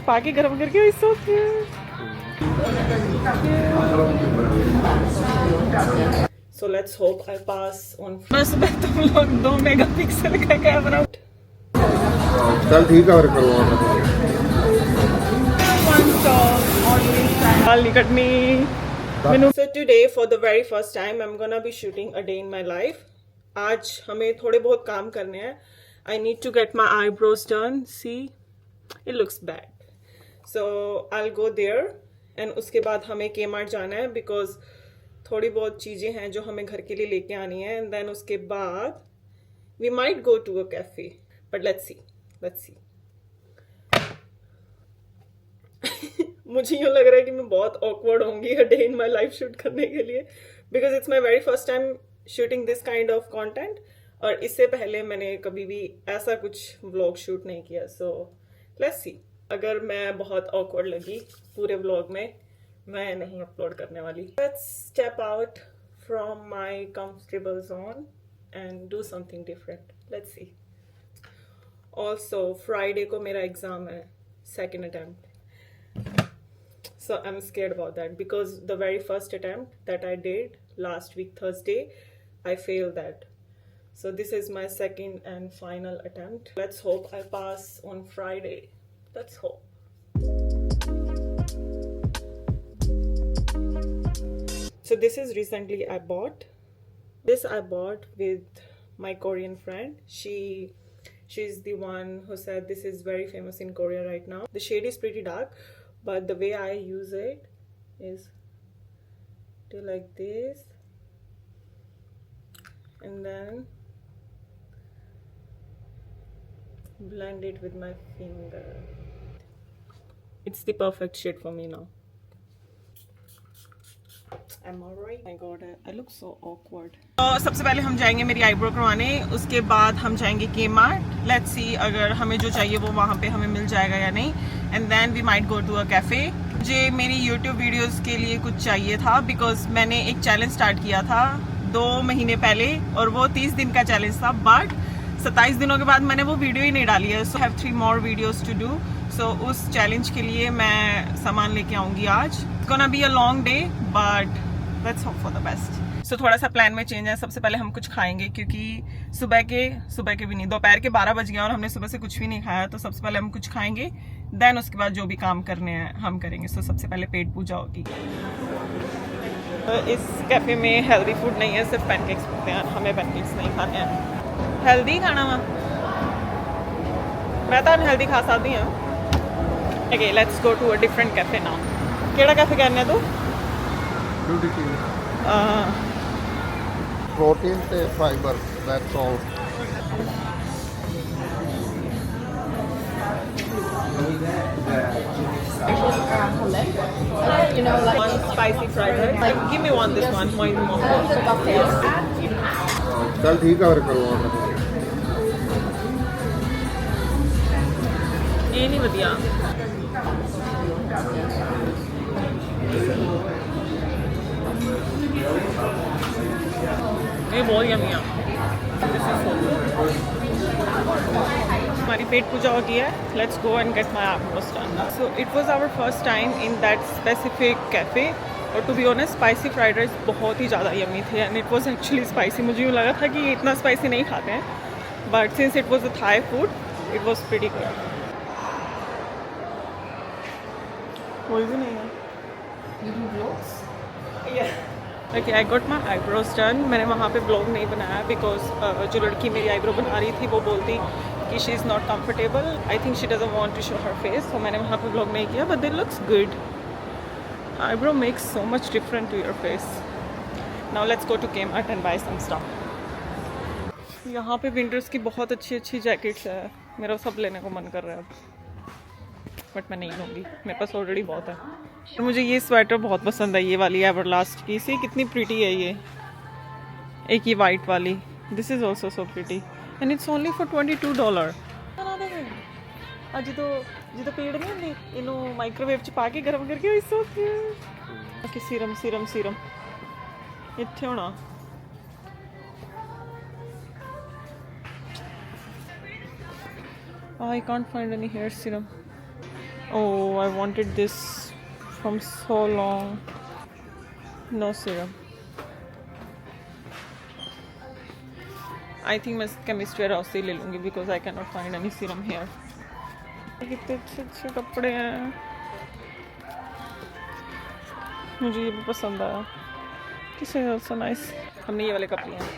छुपा के गर्म करके so cute. So let's hope I pass on। बस तुम लोग 2 मेगापिक्सल का कैमरा। चल ठीक है, और करवा So today for the very first time I'm gonna be shooting a day in my life। आज हमें थोड़े बहुत काम करने हैं। I need to get my eyebrows done। See, it looks bad। So I'll go there and उसके बाद हमें Kmart जाना है because थोड़ी बहुत चीज़ें हैं जो हमें घर के लिए लेके आनी है। And then उसके बाद we might go to a cafe, but let's see। मुझे यूँ लग रहा है कि मैं बहुत awkward होंगी a day in my life shoot करने के लिए because it's my very first time shooting this kind of content। और इससे पहले मैंने कभी भी ऐसा कुछ व्लॉग शूट नहीं किया। So let's see। अगर मैं बहुत awkward लगी पूरे व्लॉग में, मैं नहीं अपलोड करने वाली। Let's step out from my comfortable zone and do something different। Let's see। Also Friday को मेरा एग्जाम है, second attempt। So I'm scared about that because the very first attempt that I did last week Thursday, I failed that। So this is my second and final attempt। Let's hope I pass on Friday। Let's hope। So this is recently I bought with my Korean friend। She's the one who said this is very famous in Korea right now। The shade is pretty dark, but the way I use it is do like this and then blend it with my finger। It's the perfect shade for me now। I'm alright। My God, I look so awkward। तो सबसे पहले हम जाएंगे मेरी eyebrow करवाने, उसके बाद हम जाएंगे Kmart। लेट्स सी अगर हमें जो चाहिए वो वहाँ पे हमें मिल जाएगा या नहीं। And then we might go to a cafe. मुझे मेरी यूट्यूब वीडियोस के लिए कुछ चाहिए था बिकॉज मैंने एक चैलेंज स्टार्ट किया था 2 महीने पहले और वो 30 दिन का चैलेंज था, बट 27 दिनों के बाद मैंने वो वीडियो ही नहीं डाली है। So have 3 more videos to do. So उस चैलेंज के लिए मैं सामान लेके आऊँगी आज। It's gonna be a long day but let's hope for the best. So थोड़ा सा प्लान में चेंज है। सबसे पहले हम कुछ खाएंगे क्योंकि सुबह के भी नहीं, दोपहर के 12 बज गए और हमने सुबह से कुछ भी नहीं खाया। तो सबसे पहले हम कुछ खाएंगे, देन उसके बाद जो भी काम करने हैं हम करेंगे। सो सबसे पहले पेट पूजा होगी। तो इस कैफे में हेल्दी फूड नहीं है, सिर्फ पैनकेक्स मिलते हैं। हमें पैनकेक्स नहीं खाने हैं। हेल्दी खाना वा मैं तो अनहेल्दी खा सकती हूँ। Okay let's go to a different cafe now. केड़ा कैफे कहने तू? प्रोटीन ते fibre, that's all. One spicy fried rice। Give me one this one। चल ठीक है, और करवा ये नहीं बढ़िया। ये बहुत यम्मी है। हमारी पेट पूजा हो गई है। Let's go and get my eyebrows done। So it was our first time in that specific cafe और to be honest spicy fried rice बहुत ही ज़्यादा यम्मी थे and it was actually spicy. मुझे यूँ लगा था कि इतना स्पाइसी नहीं खाते हैं, but since it was a Thai food it was pretty good. कोई भी नहीं है। Okay I got my eyebrows done. मैंने वहाँ पे ब्लॉग नहीं बनाया बिकॉज जो लड़की मेरी आईब्रो बना रही थी वो बोलती कि she is not comfortable. I think she doesn't want to show her face. तो मैंने वहाँ पे ब्लॉग नहीं किया, but it looks good. Eyebrow makes so much different to your face. Now let's go to Kmart and buy some stuff. यहाँ पे winters की बहुत अच्छी अच्छी जैकेट्स है। मेरा सब लेने को मन कर रहा है बट मैं नहीं लूँगी, मेरे पास ऑलरेडी बहुत है। तो मुझे ये स्वेटर बहुत पसंद है, ये वाली एवरलास्ट की। सी कितनी प्रीटी है ये, एक ही वाइट वाली। This is also so pretty and it's only for $22। अज तो पेड़ नहीं होंगे इनू माइक्रोवेव च पा के गर्म करके सो क्यूट। सीरम इत्थे होना। I can't find any hair serum। Oh, I wanted this from so long. No serum. I think मैं chemistry house से ही ले लूँगी because I cannot find any serum here. कितने अच्छे कपड़े हैं, मुझे ये भी पसंद आया. This is also nice. हमने ये वाले कप लिए हैं.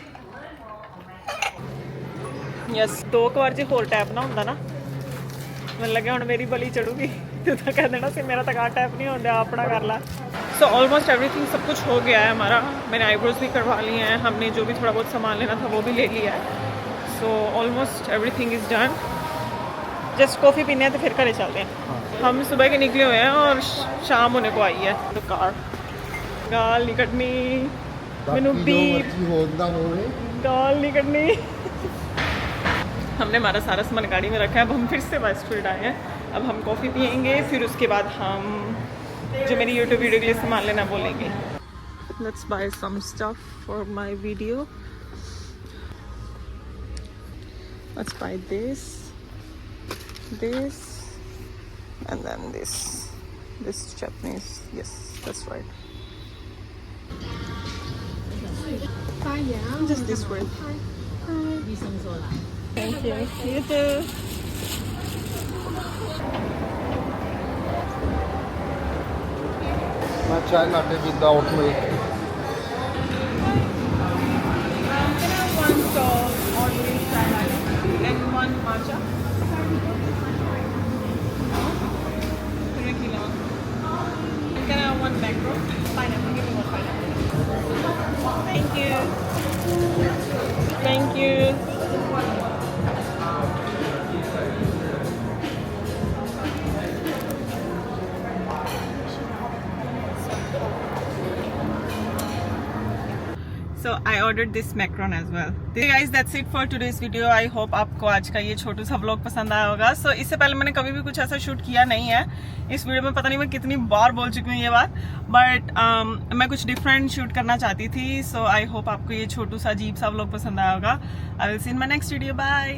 Yes, 2 बार जो होल टैप ना होता ना, मैं लगे हुण मेरी बली चढ़ूगी तो कह देना से मेरा तक टैप नहीं होता, अपना कर ला. सो ऑलमोस्ट एवरीथिंग सब कुछ हो गया है हमारा. मैंने आईब्रोज भी करवा लिए हैं, हमने जो भी थोड़ा बहुत सामान लेना था वो भी ले लिया है. So almost everything is done. Just coffee पीने हैं तो फिर घरे चलते हैं. हम सुबह के निकले हुए हैं और शाम होने को आई है. तो कार गाल नहीं कटनी, मैनू बीप गाल नहीं कटनी. हमने हमारा सारा सामान गाड़ी में रखा है. अब हम फिर से वेस्टफील्ड आए हैं. अब हम कॉफ़ी पियेंगे, फिर उसके बाद हम जो मेरी यूट्यूब वीडियो के लिए सामान लेना वो लेंगे. Let's buy some stuff for my video. Let's buy this and then this Japanese. Yes, that's right. Just this way. Thank you. You too. मैं चाय latte without milk. Can I have one tall ordinary chai latte and one matcha? Can I have one macro? Pineapple. Give me one pineapple. Thank you. Thank you. So I ordered this macaron as well. Guys, that's it for today's video. I hope आपको आज का ये छोटू सा vlog पसंद आया होगा. So इससे पहले मैंने कभी भी कुछ ऐसा शूट किया नहीं है. इस वीडियो में पता नहीं मैं कितनी बार बोल चुकी हूँ ये बात, बट मैं कुछ डिफरेंट शूट करना चाहती थी. So I hope आपको ये छोटू सा अजीब सा व्लॉग पसंद आया होगा. I will see you in my next video. Bye.